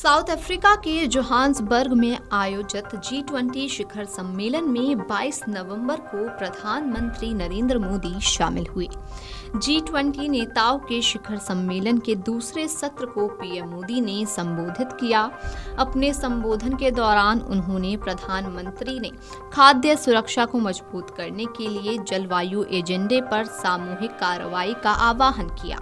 South Africa के Johannesburg में आयोजित G20 शिखर सम्मेलन में 22 नवंबर को प्रधानमंत्री नरेंद्र मोदी शामिल हुए। G20 नेताओं के शिखर सम्मेलन के दूसरे सत्र को पीएम मोदी ने संबोधित किया। अपने संबोधन के दौरान उन्होंने प्रधानमंत्री ने खाद्य सुरक्षा को मजबूत करने के लिए जलवायु एजेंडे पर सामूहिक कार्रवाई का आह्वान किया।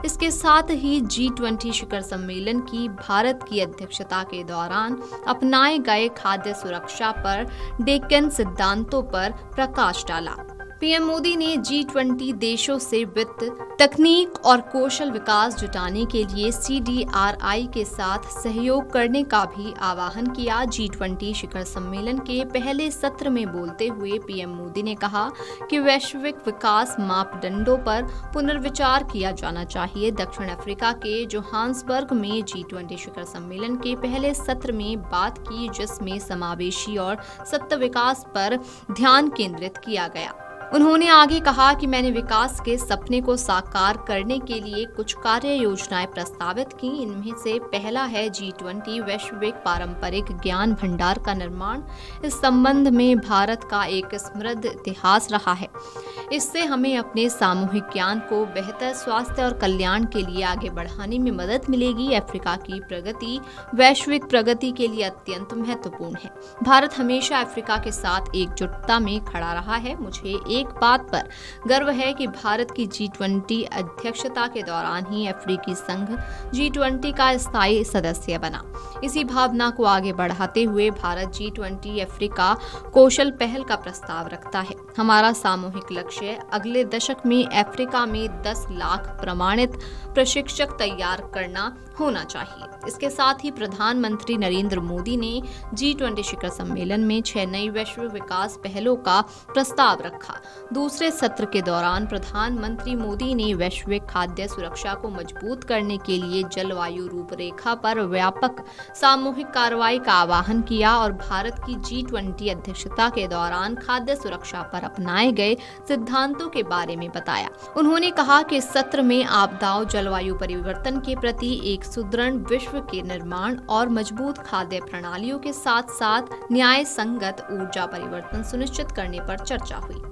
इसके साथ ही G20 शिखर सम्मेलन की भारत की अध्यक्षता के दौरान अपनाए गए खाद्य सुरक्षा पर डेक्कन सिद्धांतों पर प्रकाश डाला। पीएम मोदी ने G20 देशों से वित्त, तकनीक और कौशल विकास जुटाने के लिए CDRI के साथ सहयोग करने का भी आह्वान किया। G20 शिखर सम्मेलन के पहले सत्र में बोलते हुए पीएम मोदी ने कहा कि वैश्विक विकास मापदंडों पर पुनर्विचार किया जाना चाहिए। दक्षिण अफ्रीका के जोहान्सबर्ग में G20 शिखर सम्मेलन के पहले सत्र में बात की, जिसमें समावेशी और सतत विकास पर ध्यान केंद्रित किया गया। उन्होंने आगे कहा कि मैंने विकास के सपने को साकार करने के लिए कुछ कार्य योजनाएं प्रस्तावित की। इनमें से पहला है G20 वैश्विक पारंपरिक ज्ञान भंडार का निर्माण। इस संबंध में भारत का एक समृद्ध इतिहास रहा है। इससे हमें अपने सामूहिक ज्ञान को बेहतर स्वास्थ्य और कल्याण के लिए आगे बढ़ाने में मदद मिलेगी। अफ्रीका की प्रगति वैश्विक प्रगति के लिए अत्यंत महत्वपूर्ण है। भारत हमेशा अफ्रीका के साथ एकजुटता में खड़ा रहा है। मुझे एक बात पर गर्व है कि भारत की G20 अध्यक्षता के दौरान ही अफ्रीकी संघ G20 का स्थायी सदस्य बना। इसी भावना को आगे बढ़ाते हुए भारत G20 अफ्रीका कौशल पहल का प्रस्ताव रखता है। हमारा सामूहिक लक्ष्य अगले दशक में अफ्रीका में 10 लाख प्रमाणित प्रशिक्षक तैयार करना होना चाहिए। इसके साथ ही प्रधानमंत्री नरेंद्र मोदी ने G20 शिखर सम्मेलन में 6 नई वैश्विक विकास पहलों का प्रस्ताव रखा। दूसरे सत्र के दौरान प्रधानमंत्री मोदी ने वैश्विक खाद्य सुरक्षा को मजबूत करने के लिए जलवायु रूपरेखा पर व्यापक सामूहिक कार्रवाई का आह्वान किया और भारत की G20 अध्यक्षता के दौरान खाद्य सुरक्षा पर अपनाए गए सिद्धांतों के बारे में बताया। उन्होंने कहा कि इस सत्र में आपदाओं, जलवायु परिवर्तन के प्रति एक सुदृढ़ विश्व के निर्माण और मजबूत खाद्य प्रणालियों के साथ साथ न्याय संगत ऊर्जा परिवर्तन सुनिश्चित करने पर चर्चा हुई।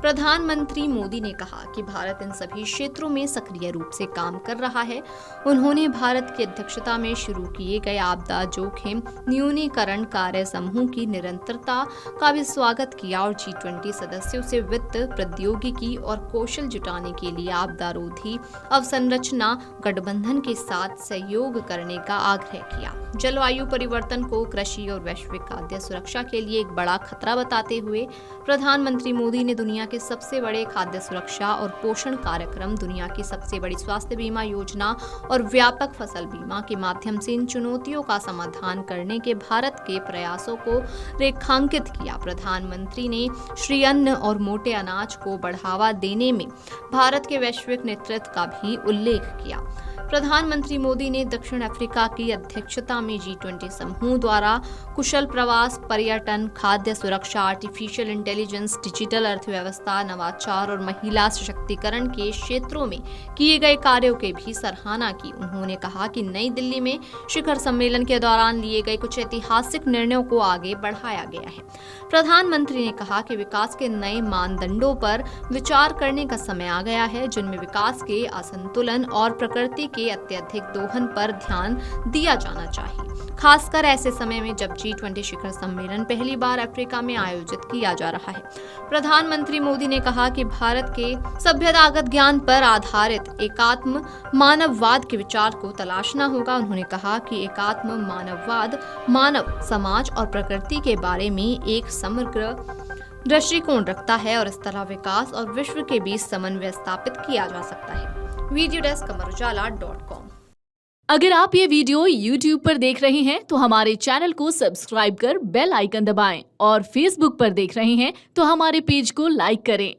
प्रधानमंत्री मोदी ने कहा कि भारत इन सभी क्षेत्रों में सक्रिय रूप से काम कर रहा है। उन्होंने भारत की अध्यक्षता में शुरू किए गए आपदा जोखिम न्यूनीकरण कार्य समूह की निरंतरता का भी स्वागत किया और G20 सदस्यों से वित्त, प्रौद्योगिकी और कौशल जुटाने के लिए आपदा रोधी अवसंरचना गठबंधन के साथ सहयोग करने का आग्रह किया। जलवायु परिवर्तन को कृषि और वैश्विक खाद्य सुरक्षा के लिए एक बड़ा खतरा बताते हुए प्रधानमंत्री मोदी ने दुनिया के सबसे बड़े खाद्य सुरक्षा और पोषण कार्यक्रम, दुनिया की सबसे बड़ी स्वास्थ्य बीमा योजना और व्यापक फसल बीमा के माध्यम से इन चुनौतियों का समाधान करने के भारत के प्रयासों को रेखांकित किया। प्रधानमंत्री ने श्री अन्न और मोटे अनाज को बढ़ावा देने में भारत के वैश्विक नेतृत्व का भी उल्लेख किया। प्रधानमंत्री मोदी ने दक्षिण अफ्रीका की अध्यक्षता में G20 समूह द्वारा कुशल प्रवास, पर्यटन, खाद्य सुरक्षा, आर्टिफिशियल इंटेलिजेंस, डिजिटल अर्थव्यवस्था, नवाचार और महिला सशक्तिकरण के क्षेत्रों में किए गए कार्यों की भी सराहना की। उन्होंने कहा कि नई दिल्ली में शिखर सम्मेलन के दौरान लिए गए कुछ ऐतिहासिक निर्णयों को आगे बढ़ाया गया है। प्रधानमंत्री ने कहा कि विकास के नए मानदंडों पर विचार करने का समय आ गया है, जिनमें विकास के असंतुलन और प्रकृति के अत्यधिक दोहन पर ध्यान दिया जाना चाहिए, खासकर ऐसे समय में जब G20 शिखर सम्मेलन पहली बार अफ्रीका में आयोजित किया जा रहा है। प्रधानमंत्री मोदी ने कहा कि भारत के सभ्यतागत ज्ञान पर आधारित एकात्म मानववाद के विचार को तलाशना होगा। उन्होंने कहा कि एकात्म मानववाद मानव, समाज और प्रकृति के बारे में एक समग्र दृष्टिकोण रखता है और इस तरह विकास और विश्व के बीच समन्वय स्थापित किया जा सकता है। Video desk amarujala.com। अगर आप ये वीडियो YouTube पर देख रहे हैं तो हमारे चैनल को सब्सक्राइब कर बेल आइकन दबाएं और Facebook पर देख रहे हैं तो हमारे पेज को लाइक करें।